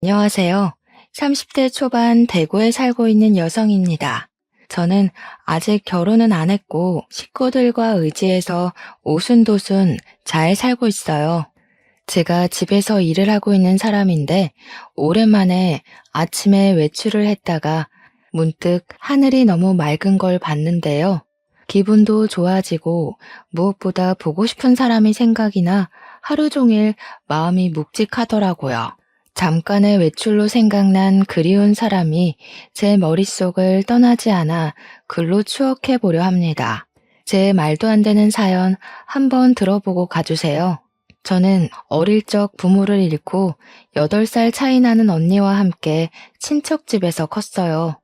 안녕하세요. 30대 초반 대구에 살고 있는 여성입니다. 저는 아직 결혼은 안 했고 식구들과 의지해서 오순도순 잘 살고 있어요. 제가 집에서 일을 하고 있는 사람인데 오랜만에 아침에 외출을 했다가 문득 하늘이 너무 맑은 걸 봤는데요. 기분도 좋아지고 무엇보다 보고 싶은 사람이 생각이 나 하루 종일 마음이 묵직하더라고요. 잠깐의 외출로 생각난 그리운 사람이 제 머릿속을 떠나지 않아 글로 추억해 보려 합니다. 제 말도 안 되는 사연 한번 들어보고 가주세요. 저는 어릴 적 부모를 잃고 8살 차이 나는 언니와 함께 친척 집에서 컸어요.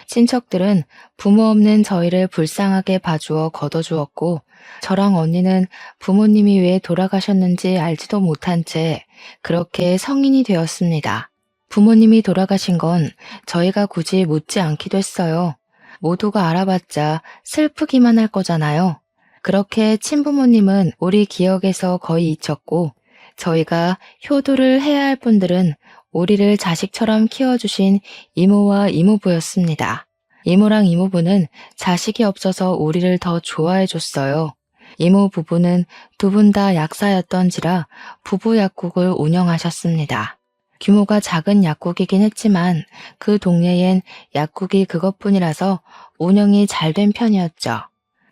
친척들은 부모 없는 저희를 불쌍하게 봐주어 걷어주었고, 저랑 언니는 부모님이 왜 돌아가셨는지 알지도 못한 채 그렇게 성인이 되었습니다. 부모님이 돌아가신 건 저희가 굳이 묻지 않기도 했어요. 모두가 알아봤자 슬프기만 할 거잖아요. 그렇게 친부모님은 우리 기억에서 거의 잊혔고, 저희가 효도를 해야 할 분들은 우리를 자식처럼 키워주신 이모와 이모부였습니다. 이모랑 이모부는 자식이 없어서 우리를 더 좋아해줬어요. 이모 부부는 두 분 다 약사였던지라 부부 약국을 운영하셨습니다. 규모가 작은 약국이긴 했지만 그 동네엔 약국이 그것뿐이라서 운영이 잘 된 편이었죠.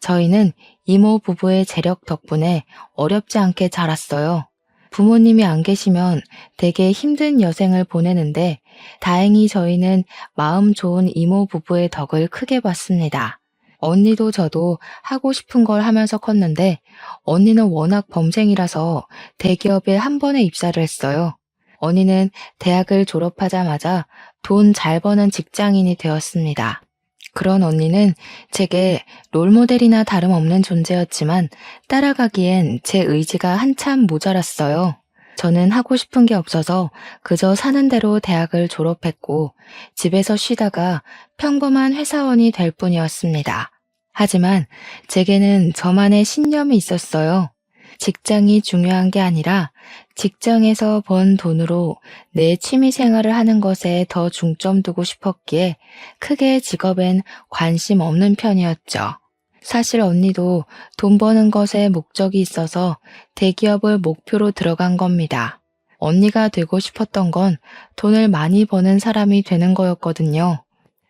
저희는 이모 부부의 재력 덕분에 어렵지 않게 자랐어요. 부모님이 안 계시면 되게 힘든 여생을 보내는데 다행히 저희는 마음 좋은 이모 부부의 덕을 크게 봤습니다. 언니도 저도 하고 싶은 걸 하면서 컸는데 언니는 워낙 범생이라서 대기업에 한 번에 입사를 했어요. 언니는 대학을 졸업하자마자 돈 잘 버는 직장인이 되었습니다. 그런 언니는 제게 롤모델이나 다름없는 존재였지만 따라가기엔 제 의지가 한참 모자랐어요. 저는 하고 싶은 게 없어서 그저 사는 대로 대학을 졸업했고 집에서 쉬다가 평범한 회사원이 될 뿐이었습니다. 하지만 제게는 저만의 신념이 있었어요. 직장이 중요한 게 아니라 직장에서 번 돈으로 내 취미 생활을 하는 것에 더 중점 두고 싶었기에 크게 직업엔 관심 없는 편이었죠. 사실 언니도 돈 버는 것에 목적이 있어서 대기업을 목표로 들어간 겁니다. 언니가 되고 싶었던 건 돈을 많이 버는 사람이 되는 거였거든요.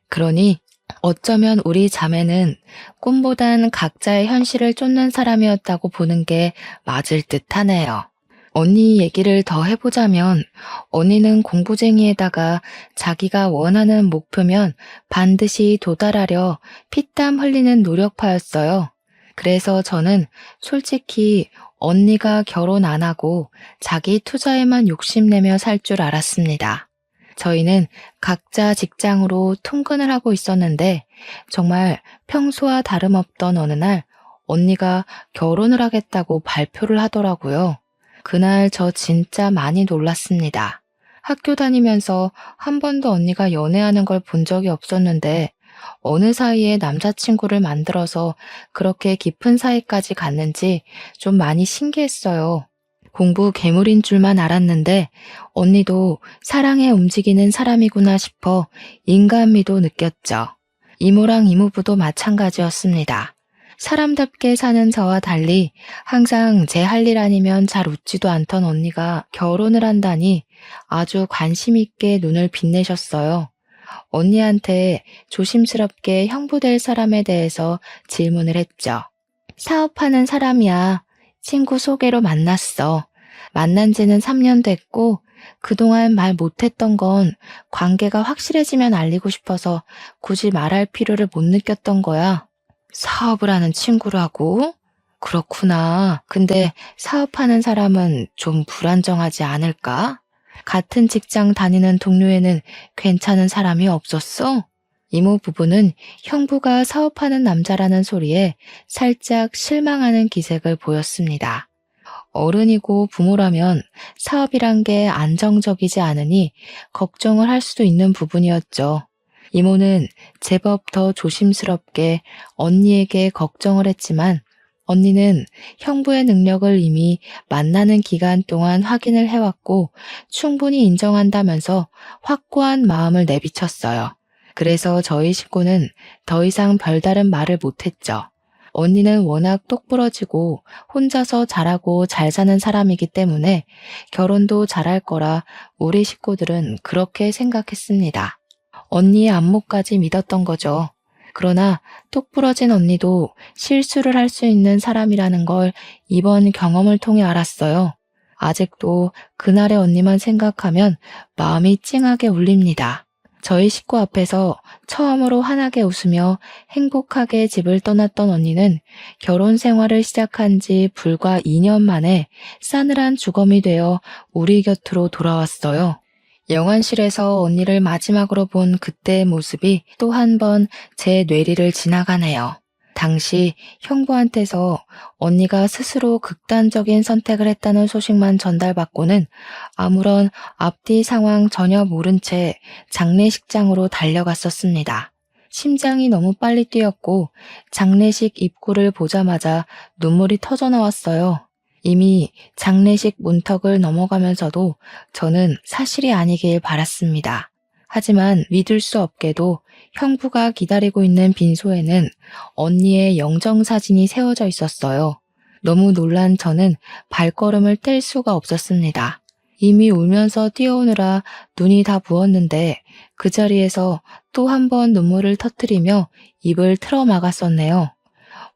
그러니 어쩌면 우리 자매는 꿈보단 각자의 현실을 쫓는 사람이었다고 보는 게 맞을 듯 하네요. 언니 얘기를 더 해보자면 언니는 공부쟁이에다가 자기가 원하는 목표면 반드시 도달하려 피땀 흘리는 노력파였어요. 그래서 저는 솔직히 언니가 결혼 안 하고 자기 투자에만 욕심내며 살 줄 알았습니다. 저희는 각자 직장으로 통근을 하고 있었는데 정말 평소와 다름없던 어느 날 언니가 결혼을 하겠다고 발표를 하더라고요. 그날 저 진짜 많이 놀랐습니다. 학교 다니면서 한 번도 언니가 연애하는 걸 본 적이 없었는데 어느 사이에 남자친구를 만들어서 그렇게 깊은 사이까지 갔는지 좀 많이 신기했어요. 공부 괴물인 줄만 알았는데 언니도 사랑에 움직이는 사람이구나 싶어 인간미도 느꼈죠. 이모랑 이모부도 마찬가지였습니다. 사람답게 사는 저와 달리 항상 제 할 일 아니면 잘 웃지도 않던 언니가 결혼을 한다니 아주 관심 있게 눈을 빛내셨어요. 언니한테 조심스럽게 형부될 사람에 대해서 질문을 했죠. 사업하는 사람이야. 친구 소개로 만났어. 만난 지는 3년 됐고 그동안 말 못했던 건 관계가 확실해지면 알리고 싶어서 굳이 말할 필요를 못 느꼈던 거야. 사업을 하는 친구라고? 그렇구나. 근데 사업하는 사람은 좀 불안정하지 않을까? 같은 직장 다니는 동료에는 괜찮은 사람이 없었어? 이모 부부는 형부가 사업하는 남자라는 소리에 살짝 실망하는 기색을 보였습니다. 어른이고 부모라면 사업이란 게 안정적이지 않으니 걱정을 할 수도 있는 부분이었죠. 이모는 제법 더 조심스럽게 언니에게 걱정을 했지만 언니는 형부의 능력을 이미 만나는 기간 동안 확인을 해왔고 충분히 인정한다면서 확고한 마음을 내비쳤어요. 그래서 저희 식구는 더 이상 별다른 말을 못했죠. 언니는 워낙 똑부러지고 혼자서 잘하고 잘 사는 사람이기 때문에 결혼도 잘할 거라 우리 식구들은 그렇게 생각했습니다. 언니의 안목까지 믿었던 거죠. 그러나 똑부러진 언니도 실수를 할 수 있는 사람이라는 걸 이번 경험을 통해 알았어요. 아직도 그날의 언니만 생각하면 마음이 찡하게 울립니다. 저희 식구 앞에서 처음으로 환하게 웃으며 행복하게 집을 떠났던 언니는 결혼 생활을 시작한 지 불과 2년 만에 싸늘한 주검이 되어 우리 곁으로 돌아왔어요. 영안실에서 언니를 마지막으로 본 그때의 모습이 또 한 번 제 뇌리를 지나가네요. 당시 형부한테서 언니가 스스로 극단적인 선택을 했다는 소식만 전달받고는 아무런 앞뒤 상황 전혀 모른 채 장례식장으로 달려갔었습니다. 심장이 너무 빨리 뛰었고 장례식 입구를 보자마자 눈물이 터져 나왔어요. 이미 장례식 문턱을 넘어가면서도 저는 사실이 아니길 바랐습니다. 하지만 믿을 수 없게도 형부가 기다리고 있는 빈소에는 언니의 영정사진이 세워져 있었어요. 너무 놀란 저는 발걸음을 뗄 수가 없었습니다. 이미 울면서 뛰어오느라 눈이 다 부었는데 그 자리에서 또 한 번 눈물을 터뜨리며 입을 틀어 막았었네요.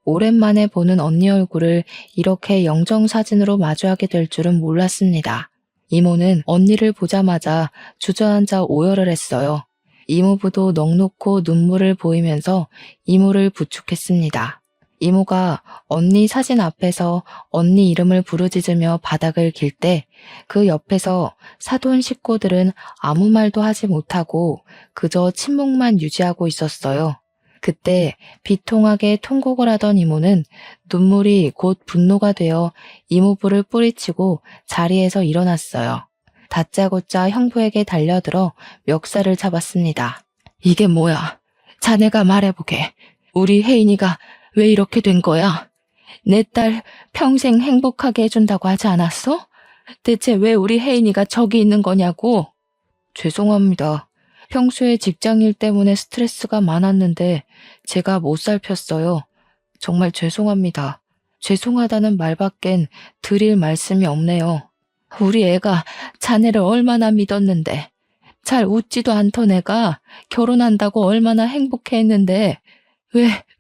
오랜만에 보는 언니 얼굴을 이렇게 영정사진으로 마주하게 될 줄은 몰랐습니다. 이모는 언니를 보자마자 주저앉아 오열을 했어요. 이모부도 넋놓고 눈물을 보이면서 이모를 부축했습니다. 이모가 언니 사진 앞에서 언니 이름을 부르짖으며 바닥을 길 때 그 옆에서 사돈 식구들은 아무 말도 하지 못하고 그저 침묵만 유지하고 있었어요. 그때 비통하게 통곡을 하던 이모는 눈물이 곧 분노가 되어 이모부를 뿌리치고 자리에서 일어났어요. 다짜고짜 형부에게 달려들어 멱살을 잡았습니다. 이게 뭐야? 자네가 말해보게. 우리 혜인이가 왜 이렇게 된 거야? 내 딸 평생 행복하게 해준다고 하지 않았어? 대체 왜 우리 혜인이가 저기 있는 거냐고? 죄송합니다. 평소에 직장일 때문에 스트레스가 많았는데 제가 못 살폈어요. 정말 죄송합니다. 죄송하다는 말밖엔 드릴 말씀이 없네요. 우리 애가 자네를 얼마나 믿었는데, 잘 웃지도 않던 애가 결혼한다고 얼마나 행복해했는데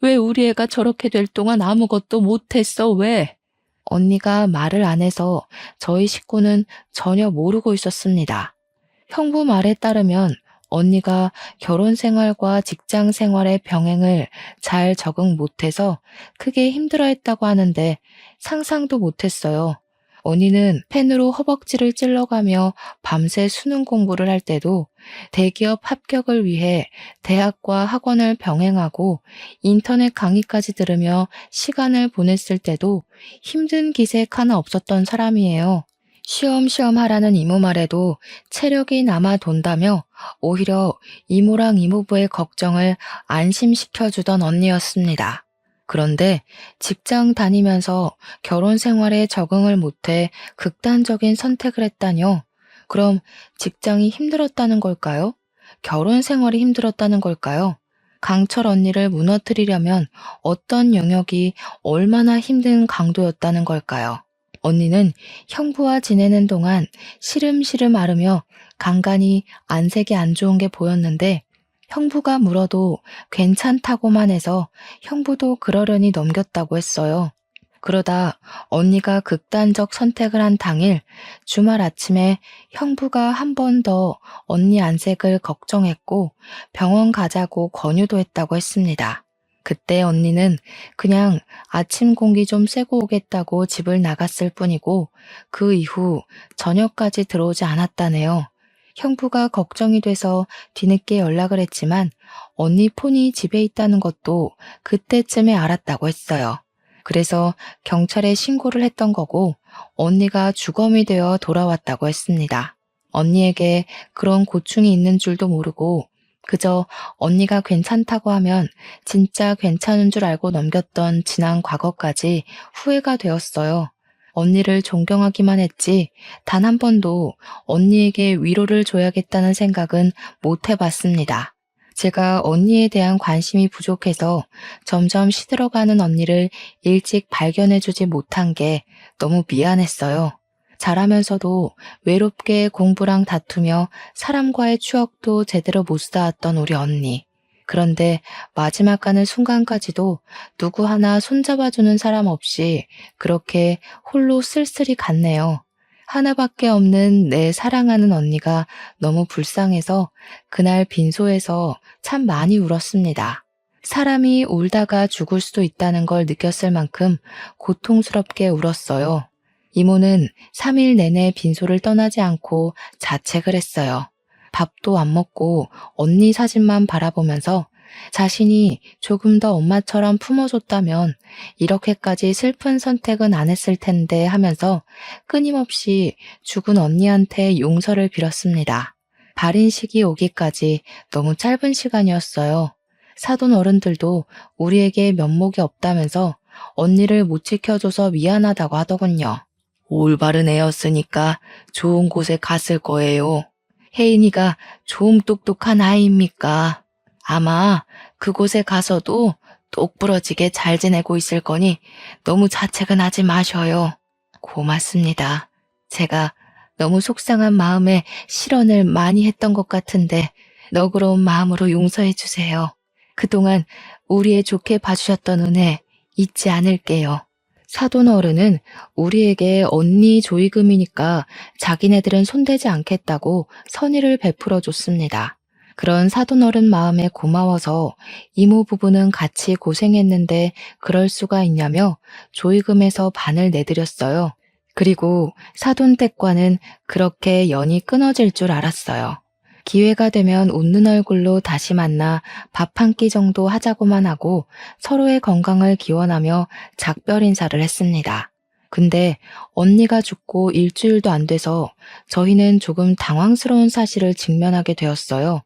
왜 우리 애가 저렇게 될 동안 아무것도 못했어, 왜? 언니가 말을 안 해서 저희 식구는 전혀 모르고 있었습니다. 형부 말에 따르면 언니가 결혼 생활과 직장 생활의 병행을 잘 적응 못해서 크게 힘들어했다고 하는데 상상도 못했어요. 언니는 펜으로 허벅지를 찔러가며 밤새 수능 공부를 할 때도 대기업 합격을 위해 대학과 학원을 병행하고 인터넷 강의까지 들으며 시간을 보냈을 때도 힘든 기색 하나 없었던 사람이에요. 쉬엄쉬엄 하라는 이모 말에도 체력이 남아 돈다며 오히려 이모랑 이모부의 걱정을 안심시켜주던 언니였습니다. 그런데 직장 다니면서 결혼 생활에 적응을 못해 극단적인 선택을 했다뇨. 그럼 직장이 힘들었다는 걸까요? 결혼 생활이 힘들었다는 걸까요? 강철 언니를 무너뜨리려면 어떤 영역이 얼마나 힘든 강도였다는 걸까요? 언니는 형부와 지내는 동안 시름시름 앓으며 간간히 안색이 안 좋은 게 보였는데 형부가 물어도 괜찮다고만 해서 형부도 그러려니 넘겼다고 했어요. 그러다 언니가 극단적 선택을 한 당일 주말 아침에 형부가 한 번 더 언니 안색을 걱정했고 병원 가자고 권유도 했다고 했습니다. 그때 언니는 그냥 아침 공기 좀 쐬고 오겠다고 집을 나갔을 뿐이고 그 이후 저녁까지 들어오지 않았다네요. 형부가 걱정이 돼서 뒤늦게 연락을 했지만 언니 폰이 집에 있다는 것도 그때쯤에 알았다고 했어요. 그래서 경찰에 신고를 했던 거고 언니가 주검이 되어 돌아왔다고 했습니다. 언니에게 그런 고충이 있는 줄도 모르고 그저 언니가 괜찮다고 하면 진짜 괜찮은 줄 알고 넘겼던 지난 과거까지 후회가 되었어요. 언니를 존경하기만 했지 단 한 번도 언니에게 위로를 줘야겠다는 생각은 못 해봤습니다. 제가 언니에 대한 관심이 부족해서 점점 시들어가는 언니를 일찍 발견해주지 못한 게 너무 미안했어요. 잘하면서도 외롭게 공부랑 다투며 사람과의 추억도 제대로 못 쌓았던 우리 언니. 그런데 마지막 가는 순간까지도 누구 하나 손잡아주는 사람 없이 그렇게 홀로 쓸쓸히 갔네요. 하나밖에 없는 내 사랑하는 언니가 너무 불쌍해서 그날 빈소에서 참 많이 울었습니다. 사람이 울다가 죽을 수도 있다는 걸 느꼈을 만큼 고통스럽게 울었어요. 이모는 3일 내내 빈소를 떠나지 않고 자책을 했어요. 밥도 안 먹고 언니 사진만 바라보면서 자신이 조금 더 엄마처럼 품어줬다면 이렇게까지 슬픈 선택은 안 했을 텐데 하면서 끊임없이 죽은 언니한테 용서를 빌었습니다. 발인식이 오기까지 너무 짧은 시간이었어요. 사돈 어른들도 우리에게 면목이 없다면서 언니를 못 지켜줘서 미안하다고 하더군요. 올바른 애였으니까 좋은 곳에 갔을 거예요. 혜인이가 좀 똑똑한 아이입니까? 아마 그곳에 가서도 똑부러지게 잘 지내고 있을 거니 너무 자책은 하지 마셔요. 고맙습니다. 제가 너무 속상한 마음에 실언을 많이 했던 것 같은데 너그러운 마음으로 용서해 주세요. 그동안 우리의 좋게 봐주셨던 은혜 잊지 않을게요. 사돈 어른은 우리에게 언니 조의금이니까 자기네들은 손대지 않겠다고 선의를 베풀어 줬습니다. 그런 사돈 어른 마음에 고마워서 이모 부부는 같이 고생했는데 그럴 수가 있냐며 조의금에서 반을 내드렸어요. 그리고 사돈 댁과는 그렇게 연이 끊어질 줄 알았어요. 기회가 되면 웃는 얼굴로 다시 만나 밥 한 끼 정도 하자고만 하고 서로의 건강을 기원하며 작별 인사를 했습니다. 근데 언니가 죽고 일주일도 안 돼서 저희는 조금 당황스러운 사실을 직면하게 되었어요.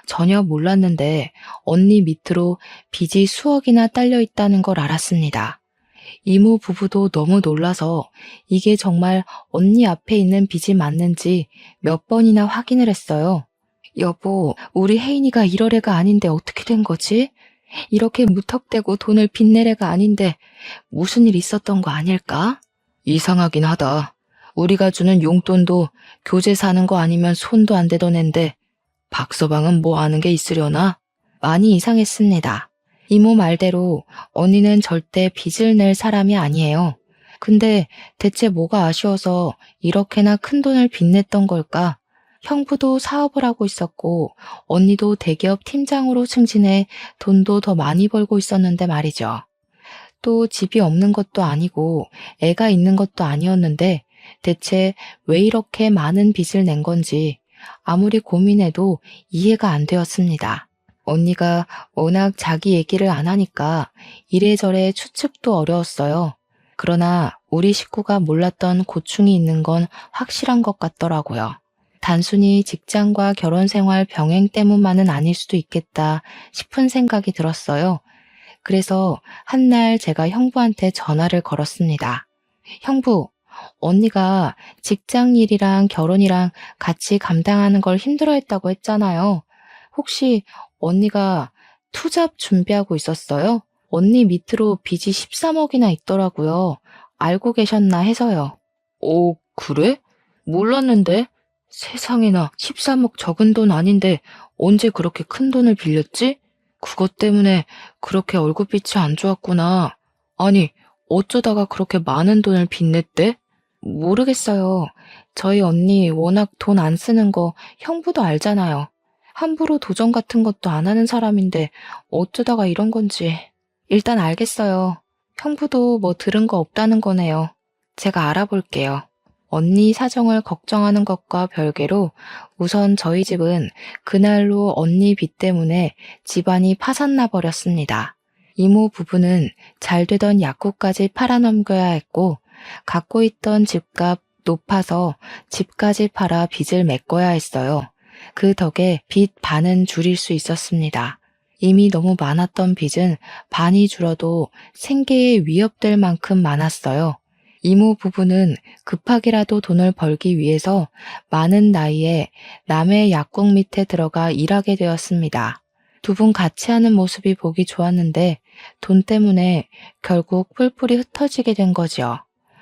전혀 몰랐는데 언니 밑으로 빚이 수억이나 딸려 있다는 걸 알았습니다. 이모 부부도 너무 놀라서 이게 정말 언니 앞에 있는 빚이 맞는지 몇 번이나 확인을 했어요. 여보, 우리 혜인이가 이럴 애가 아닌데 어떻게 된 거지? 이렇게 무턱대고 돈을 빚낼 애가 아닌데 무슨 일 있었던 거 아닐까? 이상하긴 하다. 우리가 주는 용돈도 교재 사는 거 아니면 손도 안 대던 앤데 박서방은 뭐 아는 게 있으려나? 많이 이상했습니다. 이모 말대로 언니는 절대 빚을 낼 사람이 아니에요. 근데 대체 뭐가 아쉬워서 이렇게나 큰 돈을 빚냈던 걸까? 형부도 사업을 하고 있었고 언니도 대기업 팀장으로 승진해 돈도 더 많이 벌고 있었는데 말이죠. 또 집이 없는 것도 아니고 애가 있는 것도 아니었는데 대체 왜 이렇게 많은 빚을 낸 건지 아무리 고민해도 이해가 안 되었습니다. 언니가 워낙 자기 얘기를 안 하니까 이래저래 추측도 어려웠어요. 그러나 우리 식구가 몰랐던 고충이 있는 건 확실한 것 같더라고요. 단순히 직장과 결혼 생활 병행 때문만은 아닐 수도 있겠다 싶은 생각이 들었어요. 그래서 한날 제가 형부한테 전화를 걸었습니다. 형부, 언니가 직장 일이랑 결혼이랑 같이 감당하는 걸 힘들어했다고 했잖아요. 혹시 언니가 투잡 준비하고 있었어요? 언니 밑으로 빚이 13억이나 있더라고요. 알고 계셨나 해서요. 오, 그래? 몰랐는데? 세상에나 13억 적은 돈 아닌데 언제 그렇게 큰 돈을 빌렸지? 그것 때문에 그렇게 얼굴빛이 안 좋았구나. 아니, 어쩌다가 그렇게 많은 돈을 빚냈대? 모르겠어요. 저희 언니 워낙 돈 안 쓰는 거 형부도 알잖아요. 함부로 도전 같은 것도 안 하는 사람인데 어쩌다가 이런 건지. 일단 알겠어요. 형부도 뭐 들은 거 없다는 거네요. 제가 알아볼게요. 언니 사정을 걱정하는 것과 별개로 우선 저희 집은 그날로 언니 빚 때문에 집안이 파산나 버렸습니다. 이모 부부는 잘 되던 약국까지 팔아넘겨야 했고 갖고 있던 집값 높아서 집까지 팔아 빚을 메꿔야 했어요. 그 덕에 빚 반은 줄일 수 있었습니다. 이미 너무 많았던 빚은 반이 줄어도 생계에 위협될 만큼 많았어요. 이모 부부는 급하게라도 돈을 벌기 위해서 많은 나이에 남의 약국 밑에 들어가 일하게 되었습니다. 두 분 같이 하는 모습이 보기 좋았는데 돈 때문에 결국 뿔뿔이 흩어지게 된 거지요.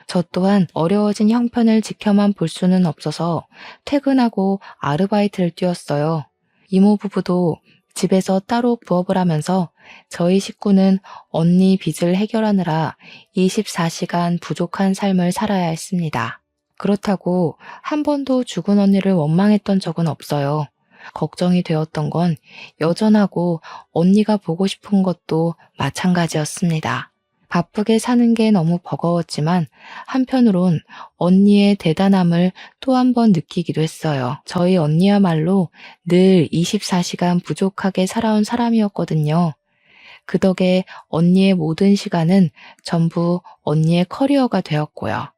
저 또한 어려워진 형편을 지켜만 볼 수는 없어서 퇴근하고 아르바이트를 뛰었어요. 이모 부부도 집에서 따로 부업을 하면서 저희 식구는 언니 빚을 해결하느라 24시간 부족한 삶을 살아야 했습니다. 그렇다고 한 번도 죽은 언니를 원망했던 적은 없어요. 걱정이 되었던 건 여전하고 언니가 보고 싶은 것도 마찬가지였습니다. 바쁘게 사는 게 너무 버거웠지만 한편으론 언니의 대단함을 또 한 번 느끼기도 했어요. 저희 언니야말로 늘 24시간 부족하게 살아온 사람이었거든요. 그 덕에 언니의 모든 시간은 전부 언니의 커리어가 되었고요.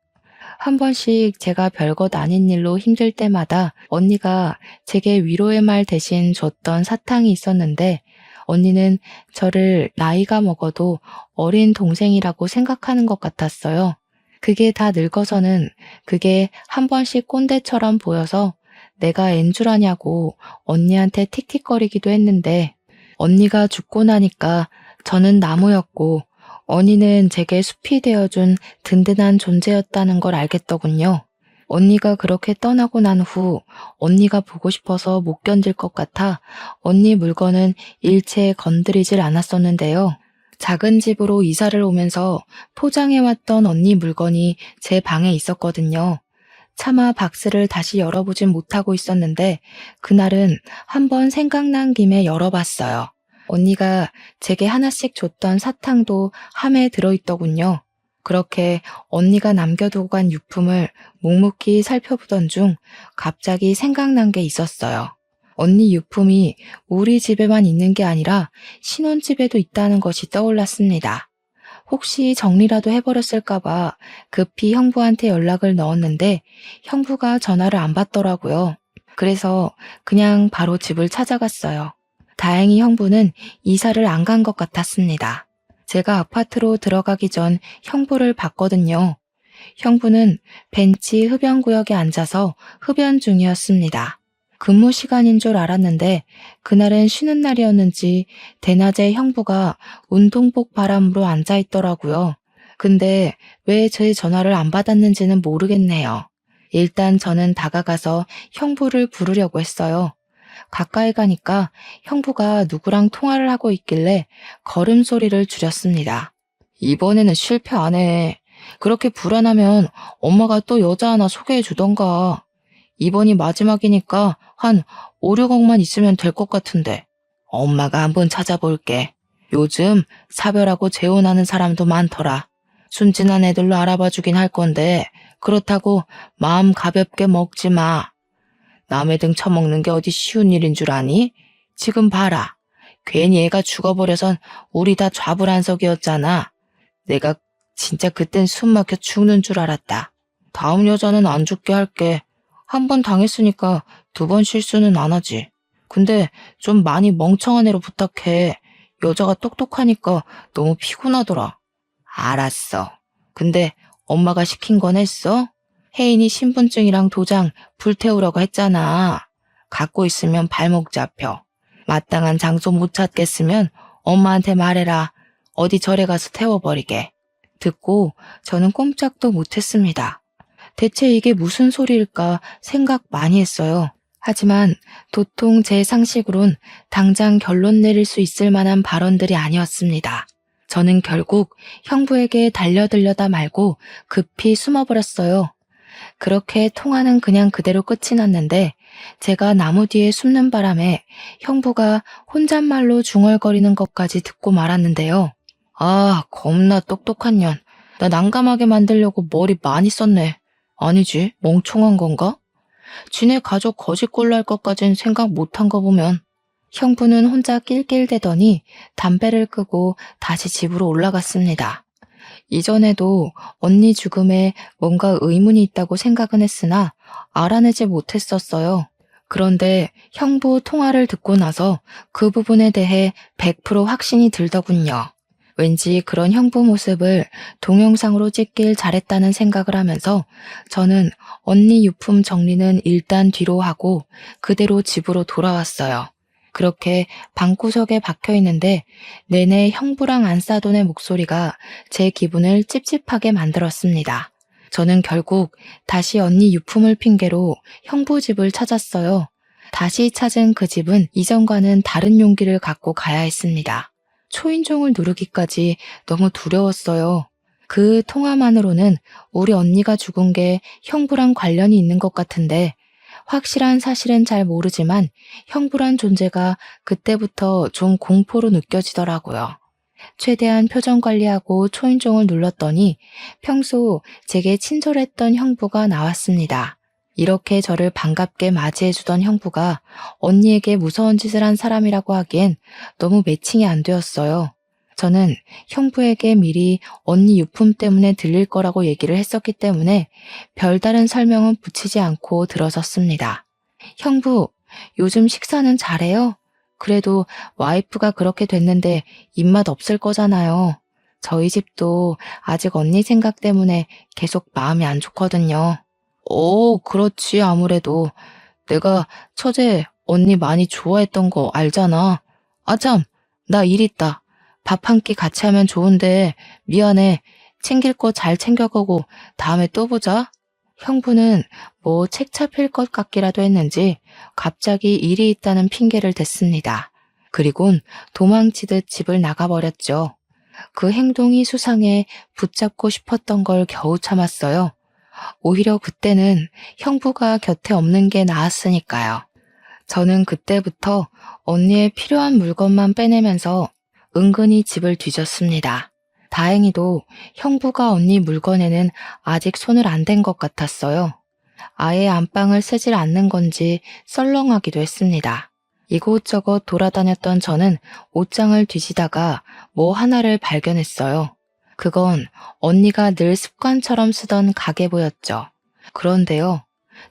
한 번씩 제가 별것 아닌 일로 힘들 때마다 언니가 제게 위로의 말 대신 줬던 사탕이 있었는데 언니는 저를 나이가 먹어도 어린 동생이라고 생각하는 것 같았어요. 그게 다 늙어서는 그게 한 번씩 꼰대처럼 보여서 내가 앤 줄 아냐고 언니한테 틱틱거리기도 했는데 언니가 죽고 나니까 저는 나무였고 언니는 제게 숲이 되어준 든든한 존재였다는 걸 알겠더군요. 언니가 그렇게 떠나고 난 후 언니가 보고 싶어서 못 견딜 것 같아 언니 물건은 일체 건드리질 않았었는데요. 작은 집으로 이사를 오면서 포장해왔던 언니 물건이 제 방에 있었거든요. 차마 박스를 다시 열어보진 못하고 있었는데 그날은 한번 생각난 김에 열어봤어요. 언니가 제게 하나씩 줬던 사탕도 함에 들어있더군요. 그렇게 언니가 남겨두고 간 유품을 묵묵히 살펴보던 중 갑자기 생각난 게 있었어요. 언니 유품이 우리 집에만 있는 게 아니라 신혼집에도 있다는 것이 떠올랐습니다. 혹시 정리라도 해버렸을까봐 급히 형부한테 연락을 넣었는데 형부가 전화를 안 받더라고요. 그래서 그냥 바로 집을 찾아갔어요. 다행히 형부는 이사를 안 간 것 같았습니다. 제가 아파트로 들어가기 전 형부를 봤거든요. 형부는 벤치 흡연구역에 앉아서 흡연 중이었습니다. 근무 시간인 줄 알았는데 그날은 쉬는 날이었는지 대낮에 형부가 운동복 바람으로 앉아 있더라고요. 근데 왜 제 전화를 안 받았는지는 모르겠네요. 일단 저는 다가가서 형부를 부르려고 했어요. 가까이 가니까 형부가 누구랑 통화를 하고 있길래 걸음소리를 줄였습니다. 이번에는 실패 안 해. 그렇게 불안하면 엄마가 또 여자 하나 소개해 주던가. 이번이 마지막이니까 한 5, 6억만 있으면 될 것 같은데. 엄마가 한번 찾아볼게. 요즘 사별하고 재혼하는 사람도 많더라. 순진한 애들로 알아봐 주긴 할 건데 그렇다고 마음 가볍게 먹지 마. 남의 등 처먹는 게 어디 쉬운 일인 줄 아니? 지금 봐라. 괜히 애가 죽어버려선 우리 다 좌불안석이었잖아. 내가 진짜 그땐 숨 막혀 죽는 줄 알았다. 다음 여자는 안 죽게 할게. 한 번 당했으니까 두 번 실수는 안 하지. 근데 좀 많이 멍청한 애로 부탁해. 여자가 똑똑하니까 너무 피곤하더라. 알았어. 근데 엄마가 시킨 건 했어? 혜인이 신분증이랑 도장 불태우라고 했잖아. 갖고 있으면 발목 잡혀. 마땅한 장소 못 찾겠으면 엄마한테 말해라. 어디 절에 가서 태워버리게. 듣고 저는 꼼짝도 못했습니다. 대체 이게 무슨 소리일까 생각 많이 했어요. 하지만 도통 제 상식으론 당장 결론 내릴 수 있을 만한 발언들이 아니었습니다. 저는 결국 형부에게 달려들려다 말고 급히 숨어버렸어요. 그렇게 통화는 그냥 그대로 끝이 났는데 제가 나무 뒤에 숨는 바람에 형부가 혼잣말로 중얼거리는 것까지 듣고 말았는데요. 아, 겁나 똑똑한 년. 나 난감하게 만들려고 머리 많이 썼네. 아니지, 멍청한 건가? 지네 가족 거짓골로 할 것까진 생각 못한 거 보면. 형부는 혼자 낄낄대더니 담배를 끄고 다시 집으로 올라갔습니다. 이전에도 언니 죽음에 뭔가 의문이 있다고 생각은 했으나 알아내지 못했었어요. 그런데 형부 통화를 듣고 나서 그 부분에 대해 100% 확신이 들더군요. 왠지 그런 형부 모습을 동영상으로 찍길 잘했다는 생각을 하면서 저는 언니 유품 정리는 일단 뒤로 하고 그대로 집으로 돌아왔어요. 그렇게 방구석에 박혀 있는데 내내 형부랑 안싸돈의 목소리가 제 기분을 찝찝하게 만들었습니다. 저는 결국 다시 언니 유품을 핑계로 형부 집을 찾았어요. 다시 찾은 그 집은 이전과는 다른 용기를 갖고 가야 했습니다. 초인종을 누르기까지 너무 두려웠어요. 그 통화만으로는 우리 언니가 죽은 게 형부랑 관련이 있는 것 같은데 확실한 사실은 잘 모르지만 형부란 존재가 그때부터 좀 공포로 느껴지더라고요. 최대한 표정 관리하고 초인종을 눌렀더니 평소 제게 친절했던 형부가 나왔습니다. 이렇게 저를 반갑게 맞이해주던 형부가 언니에게 무서운 짓을 한 사람이라고 하기엔 너무 매칭이 안 되었어요. 저는 형부에게 미리 언니 유품 때문에 들릴 거라고 얘기를 했었기 때문에 별다른 설명은 붙이지 않고 들어섰습니다. 형부, 요즘 식사는 잘해요? 그래도 와이프가 그렇게 됐는데 입맛 없을 거잖아요. 저희 집도 아직 언니 생각 때문에 계속 마음이 안 좋거든요. 그렇지, 아무래도. 내가 처제 언니 많이 좋아했던 거 알잖아. 아참, 나 일 있다. 밥 한 끼 같이 하면 좋은데 미안해. 챙길 거 잘 챙겨가고 다음에 또 보자. 형부는 뭐 책 잡힐 것 같기라도 했는지 갑자기 일이 있다는 핑계를 댔습니다. 그리곤 도망치듯 집을 나가버렸죠. 그 행동이 수상해 붙잡고 싶었던 걸 겨우 참았어요. 오히려 그때는 형부가 곁에 없는 게 나았으니까요. 저는 그때부터 언니의 필요한 물건만 빼내면서 은근히 집을 뒤졌습니다. 다행히도 형부가 언니 물건에는 아직 손을 안 댄 것 같았어요. 아예 안방을 쓰질 않는 건지 썰렁하기도 했습니다. 이곳저곳 돌아다녔던 저는 옷장을 뒤지다가 뭐 하나를 발견했어요. 그건 언니가 늘 습관처럼 쓰던 가계부였죠. 그런데요,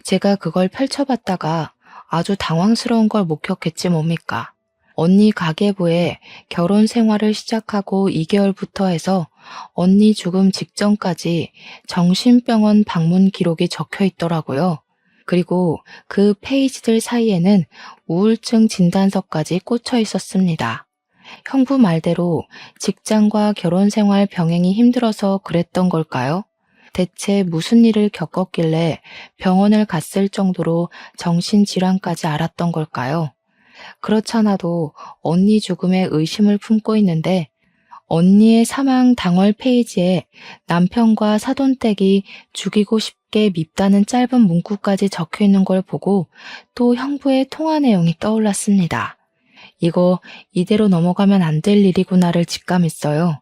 제가 그걸 펼쳐봤다가 아주 당황스러운 걸 목격했지 뭡니까? 언니 가계부에 결혼 생활을 시작하고 2개월부터 해서 언니 죽음 직전까지 정신병원 방문 기록이 적혀 있더라고요. 그리고 그 페이지들 사이에는 우울증 진단서까지 꽂혀 있었습니다. 형부 말대로 직장과 결혼 생활 병행이 힘들어서 그랬던 걸까요? 대체 무슨 일을 겪었길래 병원을 갔을 정도로 정신질환까지 앓았던 걸까요? 그렇잖아도 언니 죽음에 의심을 품고 있는데 언니의 사망 당월 페이지에 남편과 사돈댁이 죽이고 싶게 밉다는 짧은 문구까지 적혀 있는 걸 보고 또 형부의 통화 내용이 떠올랐습니다. 이거 이대로 넘어가면 안 될 일이구나를 직감했어요.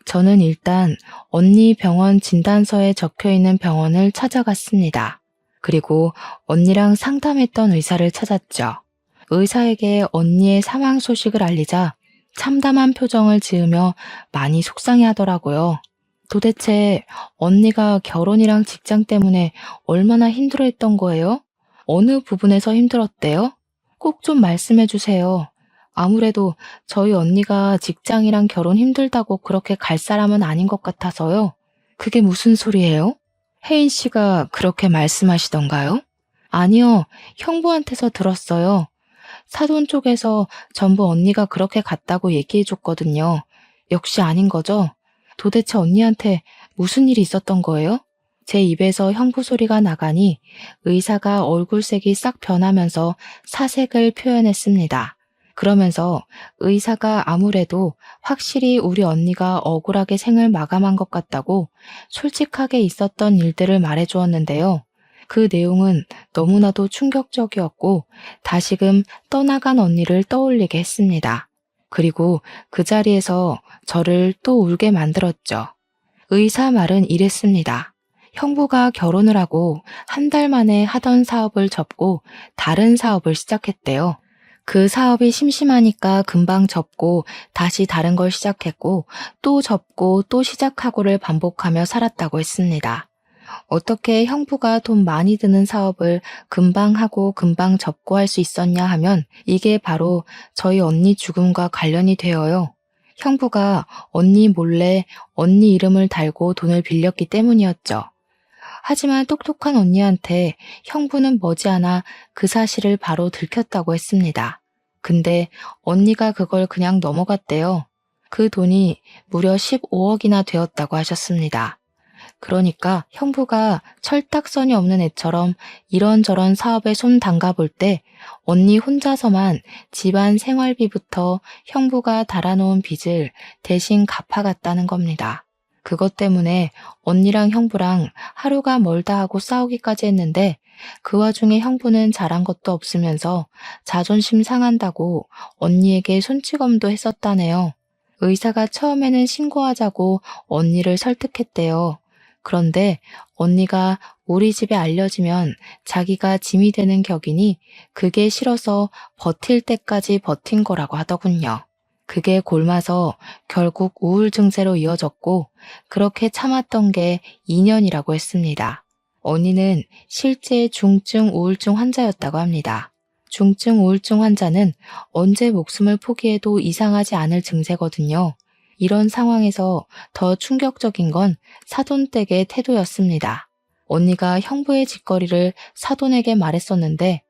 저는 일단 언니 병원 진단서에 적혀 있는 병원을 찾아갔습니다. 그리고 언니랑 상담했던 의사를 찾았죠. 의사에게 언니의 사망 소식을 알리자 참담한 표정을 지으며 많이 속상해하더라고요. 도대체 언니가 결혼이랑 직장 때문에 얼마나 힘들어했던 거예요? 어느 부분에서 힘들었대요? 꼭 좀 말씀해 주세요. 아무래도 저희 언니가 직장이랑 결혼 힘들다고 그렇게 갈 사람은 아닌 것 같아서요. 그게 무슨 소리예요? 혜인 씨가 그렇게 말씀하시던가요? 아니요, 형부한테서 들었어요. 사돈 쪽에서 전부 언니가 그렇게 갔다고 얘기해줬거든요. 역시 아닌 거죠? 도대체 언니한테 무슨 일이 있었던 거예요? 제 입에서 형부 소리가 나가니 의사가 얼굴색이 싹 변하면서 사색을 표현했습니다. 그러면서 의사가 아무래도 확실히 우리 언니가 억울하게 생을 마감한 것 같다고 솔직하게 있었던 일들을 말해주었는데요. 그 내용은 너무나도 충격적이었고 다시금 떠나간 언니를 떠올리게 했습니다. 그리고 그 자리에서 저를 또 울게 만들었죠. 의사 말은 이랬습니다. 형부가 결혼을 하고 한 달 만에 하던 사업을 접고 다른 사업을 시작했대요. 그 사업이 심심하니까 금방 접고 다시 다른 걸 시작했고 또 접고 또 시작하고를 반복하며 살았다고 했습니다. 어떻게 형부가 돈 많이 드는 사업을 금방 하고 금방 접고 할 수 있었냐 하면 이게 바로 저희 언니 죽음과 관련이 되어요. 형부가 언니 몰래 언니 이름을 달고 돈을 빌렸기 때문이었죠. 하지만 똑똑한 언니한테 형부는 머지않아 그 사실을 바로 들켰다고 했습니다. 근데 언니가 그걸 그냥 넘어갔대요. 그 돈이 무려 15억이나 되었다고 하셨습니다. 그러니까 형부가 철딱선이 없는 애처럼 이런저런 사업에 손 담가볼 때 언니 혼자서만 집안 생활비부터 형부가 달아놓은 빚을 대신 갚아갔다는 겁니다. 그것 때문에 언니랑 형부랑 하루가 멀다 하고 싸우기까지 했는데 그 와중에 형부는 잘한 것도 없으면서 자존심 상한다고 언니에게 손찌검도 했었다네요. 의사가 처음에는 신고하자고 언니를 설득했대요. 그런데 언니가 우리 집에 알려지면 자기가 짐이 되는 격이니 그게 싫어서 버틸 때까지 버틴 거라고 하더군요. 그게 골마서 결국 우울 증세로 이어졌고 그렇게 참았던 게 2년이라고 했습니다. 언니는 실제 중증 우울증 환자였다고 합니다. 중증 우울증 환자는 언제 목숨을 포기해도 이상하지 않을 증세거든요. 이런 상황에서 더 충격적인 건 사돈댁의 태도였습니다. 언니가 형부의 짓거리를 사돈에게 말했었는데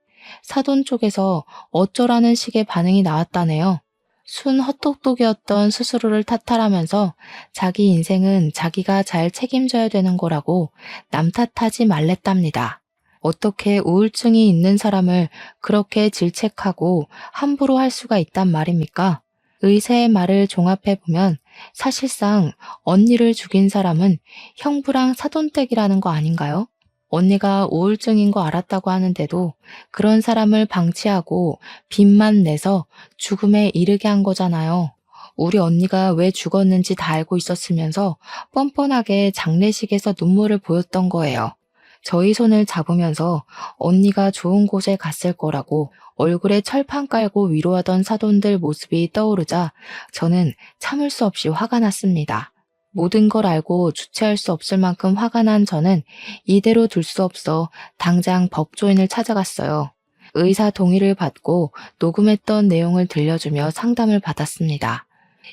사돈 쪽에서 어쩌라는 식의 반응이 나왔다네요. 순 헛똑똑이었던 스스로를 탓하라면서 자기 인생은 자기가 잘 책임져야 되는 거라고 남 탓하지 말랬답니다. 어떻게 우울증이 있는 사람을 그렇게 질책하고 함부로 할 수가 있단 말입니까? 의사의 말을 종합해보면 사실상 언니를 죽인 사람은 형부랑 사돈댁이라는 거 아닌가요? 언니가 우울증인 거 알았다고 하는데도 그런 사람을 방치하고 빚만 내서 죽음에 이르게 한 거잖아요. 우리 언니가 왜 죽었는지 다 알고 있었으면서 뻔뻔하게 장례식에서 눈물을 보였던 거예요. 저희 손을 잡으면서 언니가 좋은 곳에 갔을 거라고 얼굴에 철판 깔고 위로하던 사돈들 모습이 떠오르자 저는 참을 수 없이 화가 났습니다. 모든 걸 알고 주체할 수 없을 만큼 화가 난 저는 이대로 둘 수 없어 당장 법조인을 찾아갔어요. 의사 동의를 받고 녹음했던 내용을 들려주며 상담을 받았습니다.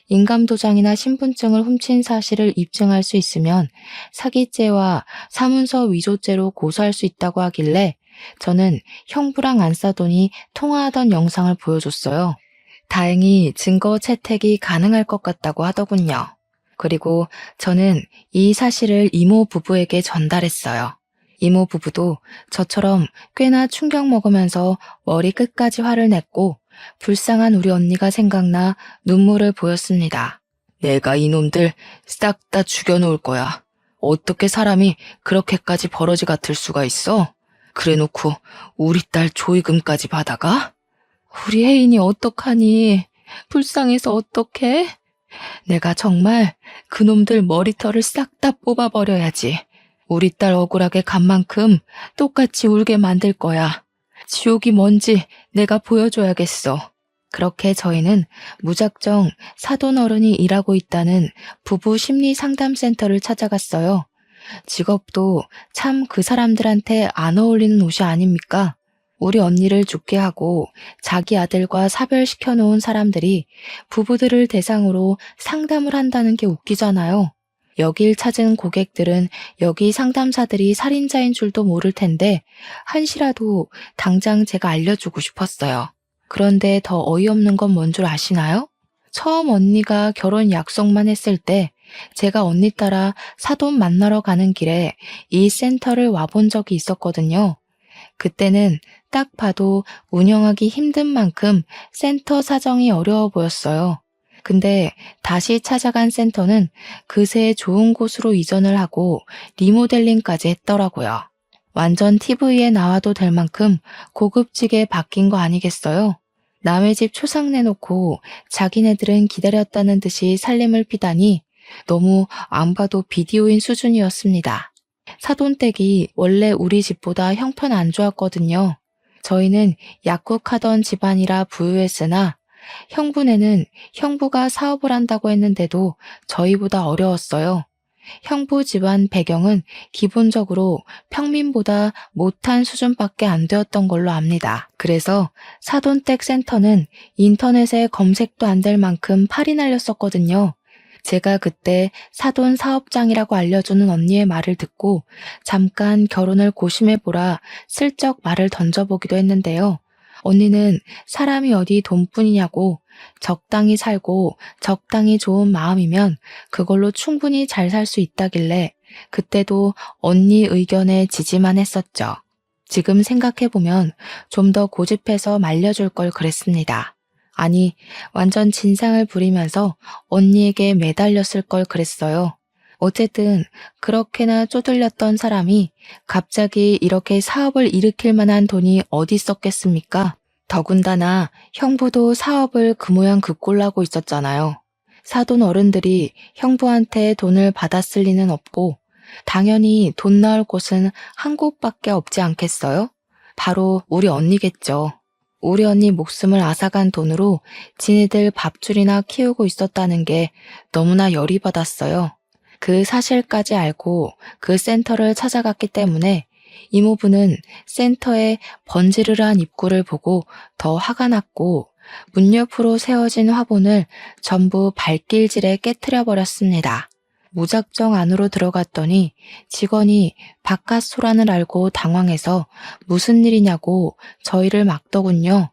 인감도장이나 신분증을 훔친 사실을 입증할 수 있으면 사기죄와 사문서 위조죄로 고소할 수 있다고 하길래 저는 형부랑 안사돈이 통화하던 영상을 보여줬어요. 다행히 증거 채택이 가능할 것 같다고 하더군요. 그리고 저는 이 사실을 이모 부부에게 전달했어요. 이모 부부도 저처럼 꽤나 충격 먹으면서 머리 끝까지 화를 냈고 불쌍한 우리 언니가 생각나 눈물을 보였습니다. 내가 이놈들 싹 다 죽여놓을 거야. 어떻게 사람이 그렇게까지 버러지 같을 수가 있어? 그래놓고 우리 딸 조의금까지 받아가? 우리 혜인이 어떡하니? 불쌍해서 어떡해? 내가 정말 그놈들 머리털을 싹 다 뽑아버려야지. 우리 딸 억울하게 간 만큼 똑같이 울게 만들 거야. 지옥이 뭔지 내가 보여줘야겠어. 그렇게 저희는 무작정 사돈 어른이 일하고 있다는 부부 심리 상담센터를 찾아갔어요. 직업도 참 그 사람들한테 안 어울리는 옷이 아닙니까? 우리 언니를 죽게 하고 자기 아들과 사별시켜 놓은 사람들이 부부들을 대상으로 상담을 한다는 게 웃기잖아요. 여길 찾은 고객들은 여기 상담사들이 살인자인 줄도 모를 텐데 한시라도 당장 제가 알려주고 싶었어요. 그런데 더 어이없는 건 뭔 줄 아시나요? 처음 언니가 결혼 약속만 했을 때 제가 언니 따라 사돈 만나러 가는 길에 이 센터를 와본 적이 있었거든요. 그때는 딱 봐도 운영하기 힘든 만큼 센터 사정이 어려워 보였어요. 근데 다시 찾아간 센터는 그새 좋은 곳으로 이전을 하고 리모델링까지 했더라고요. 완전 TV에 나와도 될 만큼 고급지게 바뀐 거 아니겠어요? 남의 집 초상 내놓고 자기네들은 기다렸다는 듯이 살림을 피다니 너무 안 봐도 비디오인 수준이었습니다. 사돈댁이 원래 우리 집보다 형편 안 좋았거든요. 저희는 약국하던 집안이라 부유했으나 형부네는 형부가 사업을 한다고 했는데도 저희보다 어려웠어요. 형부 집안 배경은 기본적으로 평민보다 못한 수준밖에 안 되었던 걸로 압니다. 그래서 사돈댁 센터는 인터넷에 검색도 안 될 만큼 팔이 날렸었거든요. 제가 그때 사돈 사업장이라고 알려주는 언니의 말을 듣고 잠깐 결혼을 고심해보라 슬쩍 말을 던져보기도 했는데요. 언니는 사람이 어디 돈뿐이냐고 적당히 살고 적당히 좋은 마음이면 그걸로 충분히 잘 살 수 있다길래 그때도 언니 의견에 지지만 했었죠. 지금 생각해보면 좀 더 고집해서 말려줄 걸 그랬습니다. 아니, 완전 진상을 부리면서 언니에게 매달렸을 걸 그랬어요. 어쨌든 그렇게나 쪼들렸던 사람이 갑자기 이렇게 사업을 일으킬 만한 돈이 어디 있었겠습니까? 더군다나 형부도 사업을 그 모양 그 꼴나고 있었잖아요. 사돈 어른들이 형부한테 돈을 받았을 리는 없고 당연히 돈 나올 곳은 한 곳밖에 없지 않겠어요? 바로 우리 언니겠죠. 우리 언니 목숨을 앗아간 돈으로 지네들 밥줄이나 키우고 있었다는 게 너무나 열이 받았어요. 그 사실까지 알고 그 센터를 찾아갔기 때문에 이모부는 센터의 번지르르한 입구를 보고 더 화가 났고 문 옆으로 세워진 화분을 전부 발길질에 깨트려 버렸습니다. 무작정 안으로 들어갔더니 직원이 바깥 소란을 알고 당황해서 무슨 일이냐고 저희를 막더군요.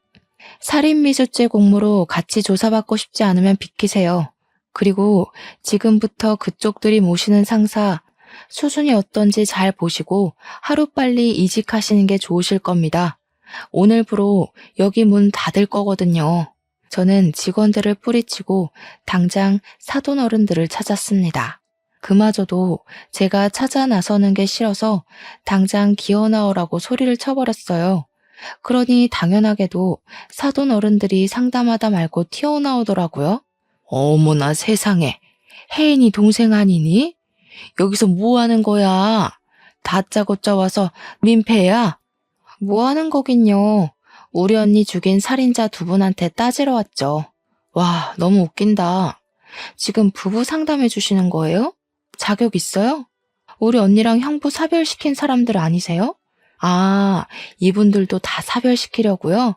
살인미수죄 공모로 같이 조사받고 싶지 않으면 비키세요. 그리고 지금부터 그쪽들이 모시는 상사 수준이 어떤지 잘 보시고 하루빨리 이직하시는 게 좋으실 겁니다. 오늘부로 여기 문 닫을 거거든요. 저는 직원들을 뿌리치고 당장 사돈 어른들을 찾았습니다. 그마저도 제가 찾아 나서는 게 싫어서 당장 기어나오라고 소리를 쳐버렸어요. 그러니 당연하게도 사돈 어른들이 상담하다 말고 튀어나오더라고요. 어머나 세상에, 혜인이 동생 아니니? 여기서 뭐 하는 거야? 다짜고짜 와서 민폐야? 뭐 하는 거긴요. 우리 언니 죽인 살인자 두 분한테 따지러 왔죠. 와, 너무 웃긴다. 지금 부부 상담해 주시는 거예요? 자격 있어요? 우리 언니랑 형부 사별시킨 사람들 아니세요? 아, 이분들도 다 사별시키려고요?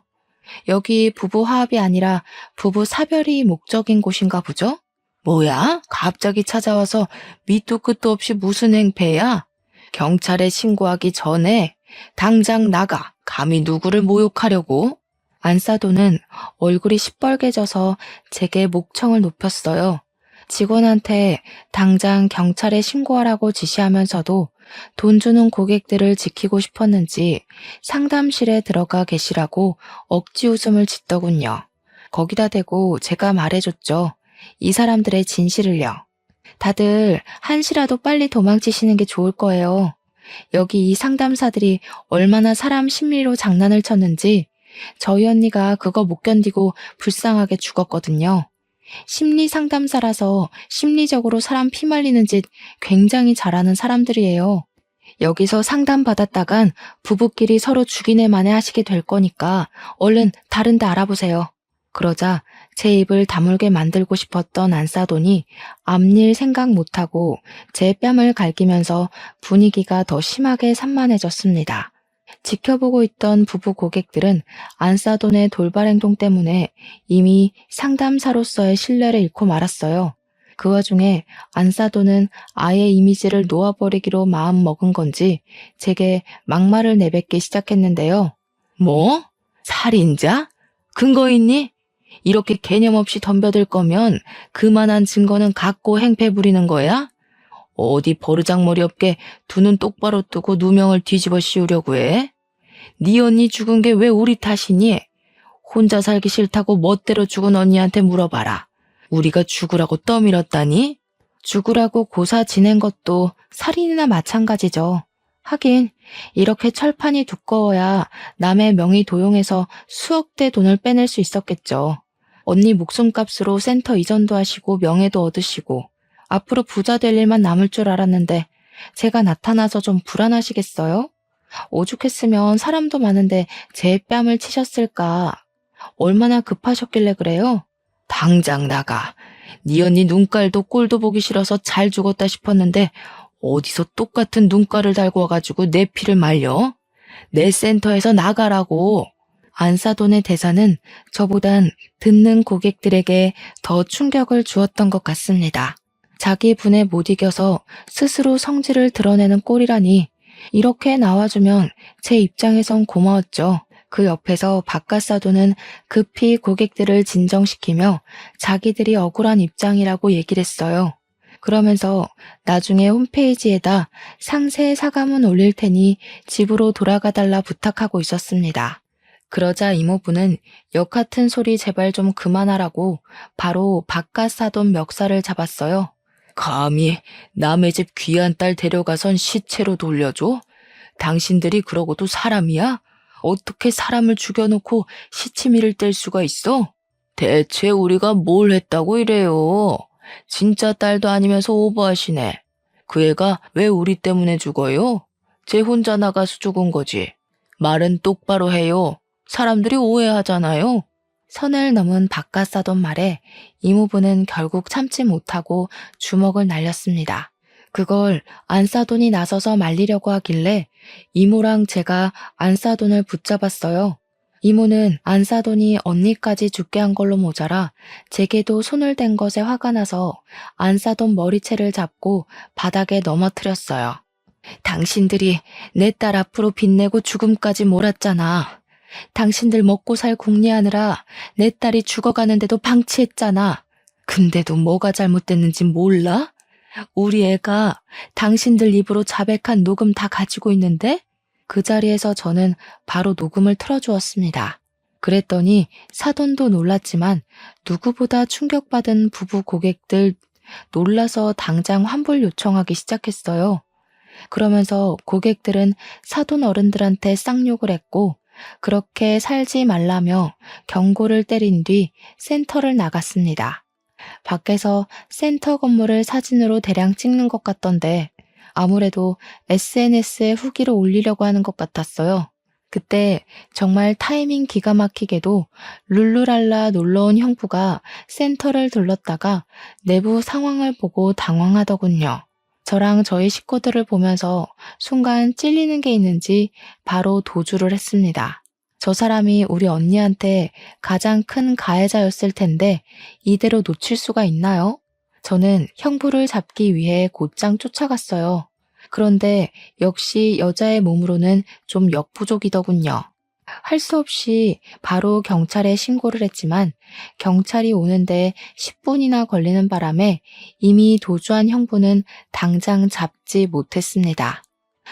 여기 부부 화합이 아니라 부부 사별이 목적인 곳인가 보죠? 뭐야? 갑자기 찾아와서 밑도 끝도 없이 무슨 행패야? 경찰에 신고하기 전에 당장 나가. 감히 누구를 모욕하려고? 안사도는 얼굴이 시뻘개져서 제게 목청을 높였어요. 직원한테 당장 경찰에 신고하라고 지시하면서도 돈 주는 고객들을 지키고 싶었는지 상담실에 들어가 계시라고 억지 웃음을 짓더군요. 거기다 대고 제가 말해줬죠. 이 사람들의 진실을요. 다들 한시라도 빨리 도망치시는 게 좋을 거예요. 여기 이 상담사들이 얼마나 사람 심리로 장난을 쳤는지 저희 언니가 그거 못 견디고 불쌍하게 죽었거든요. 심리 상담사라서 심리적으로 사람 피말리는 짓 굉장히 잘하는 사람들이에요. 여기서 상담받았다간 부부끼리 서로 죽이네 마네 하시게 될 거니까 얼른 다른 데 알아보세요. 그러자 제 입을 다물게 만들고 싶었던 안사돈이 앞일 생각 못하고 제 뺨을 갈기면서 분위기가 더 심하게 산만해졌습니다. 지켜보고 있던 부부 고객들은 안사돈의 돌발 행동 때문에 이미 상담사로서의 신뢰를 잃고 말았어요. 그 와중에 안사돈은 아예 이미지를 놓아버리기로 마음먹은 건지 제게 막말을 내뱉기 시작했는데요. 뭐? 살인자? 근거 있니? 이렇게 개념 없이 덤벼들 거면 그만한 증거는 갖고 행패 부리는 거야? 어디 버르장머리 없게 두 눈 똑바로 뜨고 누명을 뒤집어 씌우려고 해? 네 언니 죽은 게 왜 우리 탓이니? 혼자 살기 싫다고 멋대로 죽은 언니한테 물어봐라. 우리가 죽으라고 떠밀었다니? 죽으라고 고사 지낸 것도 살인이나 마찬가지죠. 하긴 이렇게 철판이 두꺼워야 남의 명의 도용해서 수억대 돈을 빼낼 수 있었겠죠. 언니 목숨값으로 센터 이전도 하시고 명예도 얻으시고 앞으로 부자 될 일만 남을 줄 알았는데 제가 나타나서 좀 불안하시겠어요? 오죽했으면 사람도 많은데 제 뺨을 치셨을까. 얼마나 급하셨길래 그래요? 당장 나가. 네 언니 눈깔도 꼴도 보기 싫어서 잘 죽었다 싶었는데 어디서 똑같은 눈깔을 달고 와가지고 내 피를 말려? 내 센터에서 나가라고. 안사돈의 대사는 저보단 듣는 고객들에게 더 충격을 주었던 것 같습니다. 자기 분에 못 이겨서 스스로 성질을 드러내는 꼴이라니 이렇게 나와주면 제 입장에선 고마웠죠. 그 옆에서 박가사도는 급히 고객들을 진정시키며 자기들이 억울한 입장이라고 얘기를 했어요. 그러면서 나중에 홈페이지에다 상세 사과문 올릴 테니 집으로 돌아가 달라 부탁하고 있었습니다. 그러자 이모부는 역 같은 소리 제발 좀 그만하라고 바로 바깥사돈 멱살을 잡았어요. 감히 남의 집 귀한 딸 데려가선 시체로 돌려줘? 당신들이 그러고도 사람이야? 어떻게 사람을 죽여놓고 시치미를 뗄 수가 있어? 대체 우리가 뭘 했다고 이래요? 진짜 딸도 아니면서 오버하시네. 그 애가 왜 우리 때문에 죽어요? 쟤 혼자 나가서 죽은 거지. 말은 똑바로 해요. 사람들이 오해하잖아요. 선을 넘은 바깥사돈 말에 이모부는 결국 참지 못하고 주먹을 날렸습니다. 그걸 안사돈이 나서서 말리려고 하길래 이모랑 제가 안사돈을 붙잡았어요. 이모는 안사돈이 언니까지 죽게 한 걸로 모자라 제게도 손을 댄 것에 화가 나서 안사돈 머리채를 잡고 바닥에 넘어뜨렸어요. 당신들이 내 딸 앞으로 빚내고 죽음까지 몰았잖아. 당신들 먹고 살 궁리하느라 내 딸이 죽어가는데도 방치했잖아. 근데도 뭐가 잘못됐는지 몰라? 우리 애가 당신들 입으로 자백한 녹음 다 가지고 있는데? 그 자리에서 저는 바로 녹음을 틀어주었습니다. 그랬더니 사돈도 놀랐지만 누구보다 충격받은 부부 고객들 놀라서 당장 환불 요청하기 시작했어요. 그러면서 고객들은 사돈 어른들한테 쌍욕을 했고 그렇게 살지 말라며 경고를 때린 뒤 센터를 나갔습니다. 밖에서 센터 건물을 사진으로 대량 찍는 것 같던데 아무래도 SNS에 후기를 올리려고 하는 것 같았어요. 그때 정말 타이밍 기가 막히게도 룰루랄라 놀러온 형부가 센터를 들렀다가 내부 상황을 보고 당황하더군요. 저랑 저희 식구들을 보면서 순간 찔리는 게 있는지 바로 도주를 했습니다. 저 사람이 우리 언니한테 가장 큰 가해자였을 텐데 이대로 놓칠 수가 있나요? 저는 형부를 잡기 위해 곧장 쫓아갔어요. 그런데 역시 여자의 몸으로는 좀 역부족이더군요. 할 수 없이 바로 경찰에 신고를 했지만 경찰이 오는데 10분이나 걸리는 바람에 이미 도주한 형부는 당장 잡지 못했습니다.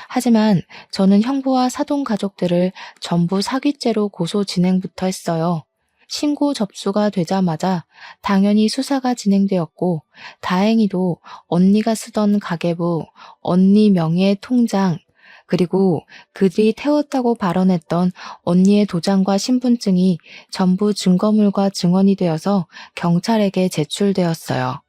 하지만 저는 형부와 사돈 가족들을 전부 사기죄로 고소 진행부터 했어요. 신고 접수가 되자마자 당연히 수사가 진행되었고 다행히도 언니가 쓰던 가계부, 언니 명의의 통장, 그리고 그들이 태웠다고 발언했던 언니의 도장과 신분증이 전부 증거물과 증언이 되어서 경찰에게 제출되었어요.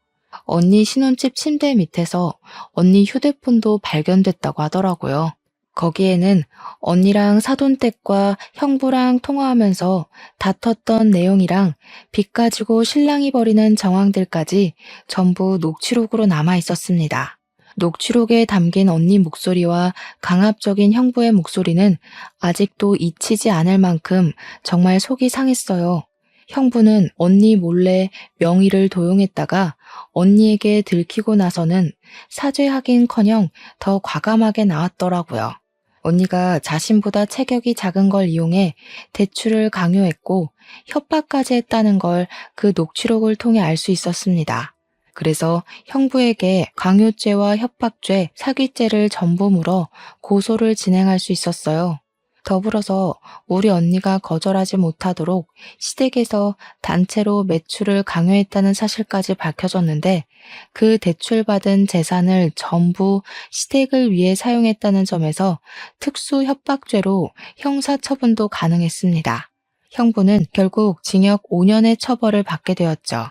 언니 신혼집 침대 밑에서 언니 휴대폰도 발견됐다고 하더라고요. 거기에는 언니랑 사돈댁과 형부랑 통화하면서 다퉜던 내용이랑 빚 가지고 신랑이 벌이는 정황들까지 전부 녹취록으로 남아 있었습니다. 녹취록에 담긴 언니 목소리와 강압적인 형부의 목소리는 아직도 잊히지 않을 만큼 정말 속이 상했어요. 형부는 언니 몰래 명의를 도용했다가 언니에게 들키고 나서는 사죄하긴커녕 더 과감하게 나왔더라고요. 언니가 자신보다 체격이 작은 걸 이용해 대출을 강요했고 협박까지 했다는 걸 그 녹취록을 통해 알 수 있었습니다. 그래서 형부에게 강요죄와 협박죄, 사기죄를 전부 물어 고소를 진행할 수 있었어요. 더불어서 우리 언니가 거절하지 못하도록 시댁에서 단체로 매출을 강요했다는 사실까지 밝혀졌는데 그 대출받은 재산을 전부 시댁을 위해 사용했다는 점에서 특수 협박죄로 형사처분도 가능했습니다. 형부는 결국 징역 5년의 처벌을 받게 되었죠.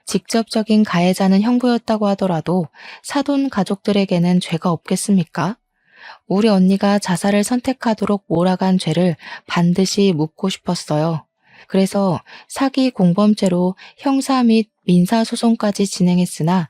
직접적인 가해자는 형부였다고 하더라도 사돈 가족들에게는 죄가 없겠습니까? 우리 언니가 자살을 선택하도록 몰아간 죄를 반드시 묻고 싶었어요. 그래서 사기 공범죄로 형사 및 민사 소송까지 진행했으나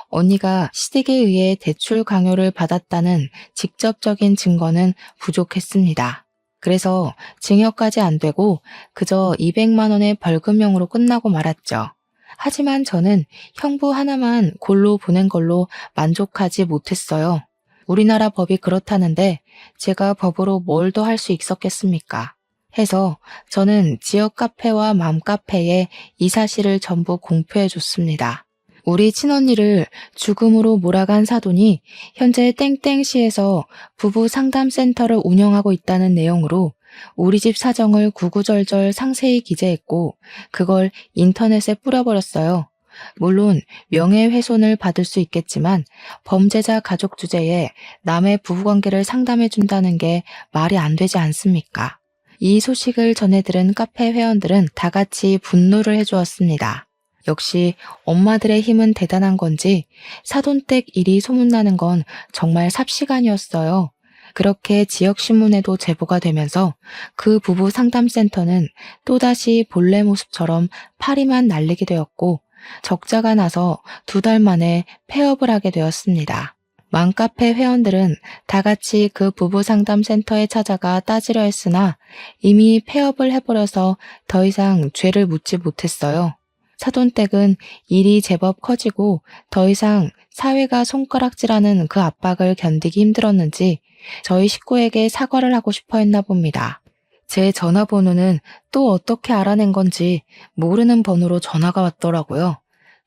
언니가 시댁에 의해 대출 강요를 받았다는 직접적인 증거는 부족했습니다. 그래서 징역까지 안 되고 그저 200만 원의 벌금형으로 끝나고 말았죠. 하지만 저는 형부 하나만 골로 보낸 걸로 만족하지 못했어요. 우리나라 법이 그렇다는데 제가 법으로 뭘 더 할 수 있었겠습니까? 해서 저는 지역 카페와 맘카페에 이 사실을 전부 공표해 줬습니다. 우리 친언니를 죽음으로 몰아간 사돈이 현재 땡땡시에서 부부 상담센터를 운영하고 있다는 내용으로 우리 집 사정을 구구절절 상세히 기재했고 그걸 인터넷에 뿌려버렸어요. 물론 명예훼손을 받을 수 있겠지만 범죄자 가족 주제에 남의 부부관계를 상담해준다는 게 말이 안 되지 않습니까? 이 소식을 전해 들은 카페 회원들은 다 같이 분노를 해주었습니다. 역시 엄마들의 힘은 대단한 건지 사돈댁 일이 소문나는 건 정말 삽시간이었어요. 그렇게 지역신문에도 제보가 되면서 그 부부 상담센터는 또다시 본래 모습처럼 파리만 날리게 되었고 적자가 나서 2달 만에 폐업을 하게 되었습니다. 맘카페 회원들은 다 같이 그 부부 상담센터에 찾아가 따지려 했으나 이미 폐업을 해버려서 더 이상 죄를 묻지 못했어요. 사돈댁은 일이 제법 커지고 더 이상 사회가 손가락질하는 그 압박을 견디기 힘들었는지 저희 식구에게 사과를 하고 싶어 했나 봅니다. 제 전화번호는 또 어떻게 알아낸 건지 모르는 번호로 전화가 왔더라고요.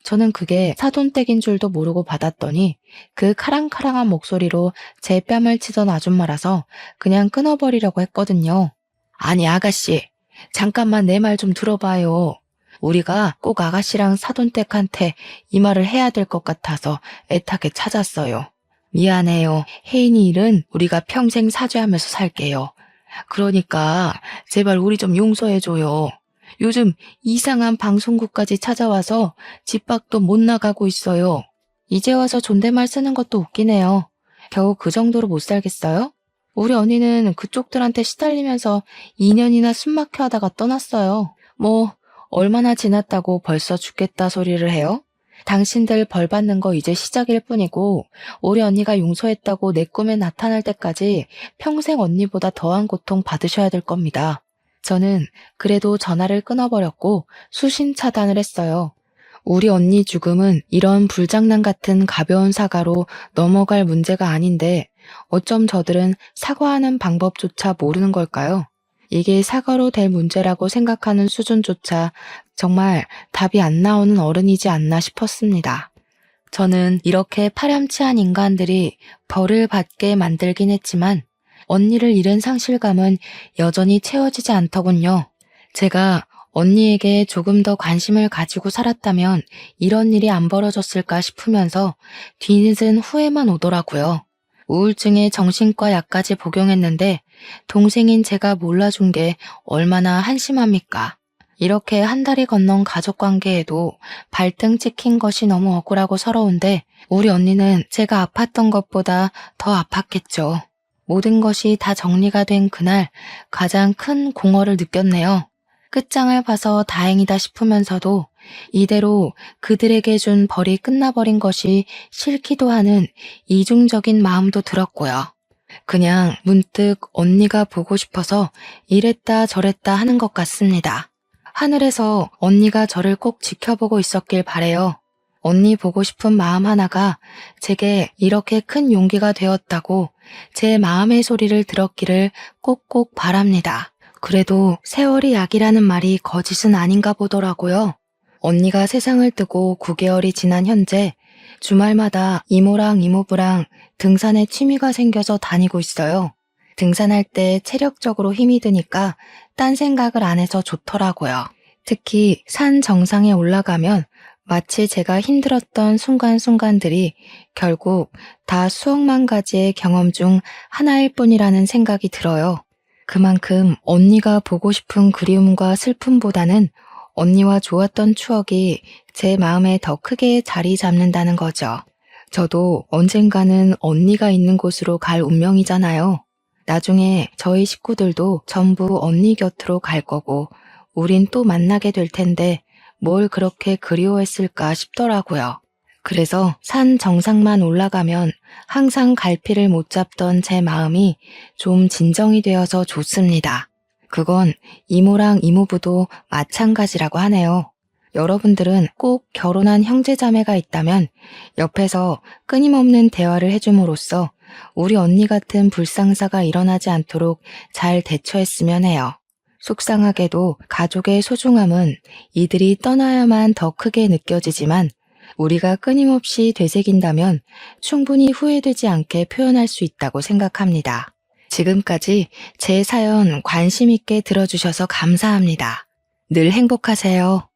저는 그게 사돈댁인 줄도 모르고 받았더니 그 카랑카랑한 목소리로 제 뺨을 치던 아줌마라서 그냥 끊어버리려고 했거든요. 아니 아가씨, 잠깐만 내 말 좀 들어봐요. 우리가 꼭 아가씨랑 사돈댁한테 이 말을 해야 될 것 같아서 애타게 찾았어요. 미안해요. 혜인이 일은 우리가 평생 사죄하면서 살게요. 그러니까 제발 우리 좀 용서해줘요. 요즘 이상한 방송국까지 찾아와서 집 밖도 못 나가고 있어요. 이제 와서 존댓말 쓰는 것도 웃기네요. 겨우 그 정도로 못 살겠어요? 우리 언니는 그쪽들한테 시달리면서 2년이나 숨막혀 하다가 떠났어요. 뭐 얼마나 지났다고 벌써 죽겠다 소리를 해요? 당신들 벌 받는 거 이제 시작일 뿐이고 우리 언니가 용서했다고 내 꿈에 나타날 때까지 평생 언니보다 더한 고통 받으셔야 될 겁니다. 저는 그래도 전화를 끊어버렸고 수신 차단을 했어요. 우리 언니 죽음은 이런 불장난 같은 가벼운 사과로 넘어갈 문제가 아닌데 어쩜 저들은 사과하는 방법조차 모르는 걸까요? 이게 사과로 될 문제라고 생각하는 수준조차 정말 답이 안 나오는 어른이지 않나 싶었습니다. 저는 이렇게 파렴치한 인간들이 벌을 받게 만들긴 했지만 언니를 잃은 상실감은 여전히 채워지지 않더군요. 제가 언니에게 조금 더 관심을 가지고 살았다면 이런 일이 안 벌어졌을까 싶으면서 뒤늦은 후회만 오더라고요. 우울증에 정신과 약까지 복용했는데 동생인 제가 몰라준 게 얼마나 한심합니까? 이렇게 한 달이 건넌 가족관계에도 발등 찍힌 것이 너무 억울하고 서러운데 우리 언니는 제가 아팠던 것보다 더 아팠겠죠. 모든 것이 다 정리가 된 그날 가장 큰 공허를 느꼈네요. 끝장을 봐서 다행이다 싶으면서도 이대로 그들에게 준 벌이 끝나버린 것이 싫기도 하는 이중적인 마음도 들었고요. 그냥 문득 언니가 보고 싶어서 이랬다 저랬다 하는 것 같습니다. 하늘에서 언니가 저를 꼭 지켜보고 있었길 바래요. 언니 보고 싶은 마음 하나가 제게 이렇게 큰 용기가 되었다고 제 마음의 소리를 들었기를 꼭꼭 바랍니다. 그래도 세월이 약이라는 말이 거짓은 아닌가 보더라고요. 언니가 세상을 뜨고 9개월이 지난 현재 주말마다 이모랑 이모부랑 등산에 취미가 생겨서 다니고 있어요. 등산할 때 체력적으로 힘이 드니까 딴 생각을 안 해서 좋더라고요. 특히 산 정상에 올라가면 마치 제가 힘들었던 순간순간들이 결국 다 수억만 가지의 경험 중 하나일 뿐이라는 생각이 들어요. 그만큼 언니가 보고 싶은 그리움과 슬픔보다는 언니와 좋았던 추억이 제 마음에 더 크게 자리 잡는다는 거죠. 저도 언젠가는 언니가 있는 곳으로 갈 운명이잖아요. 나중에 저희 식구들도 전부 언니 곁으로 갈 거고 우린 또 만나게 될 텐데 뭘 그렇게 그리워했을까 싶더라고요. 그래서 산 정상만 올라가면 항상 갈피를 못 잡던 제 마음이 좀 진정이 되어서 좋습니다. 그건 이모랑 이모부도 마찬가지라고 하네요. 여러분들은 꼭 결혼한 형제자매가 있다면 옆에서 끊임없는 대화를 해줌으로써 우리 언니 같은 불상사가 일어나지 않도록 잘 대처했으면 해요. 속상하게도 가족의 소중함은 이들이 떠나야만 더 크게 느껴지지만 우리가 끊임없이 되새긴다면 충분히 후회되지 않게 표현할 수 있다고 생각합니다. 지금까지 제 사연 관심 있게 들어주셔서 감사합니다. 늘 행복하세요.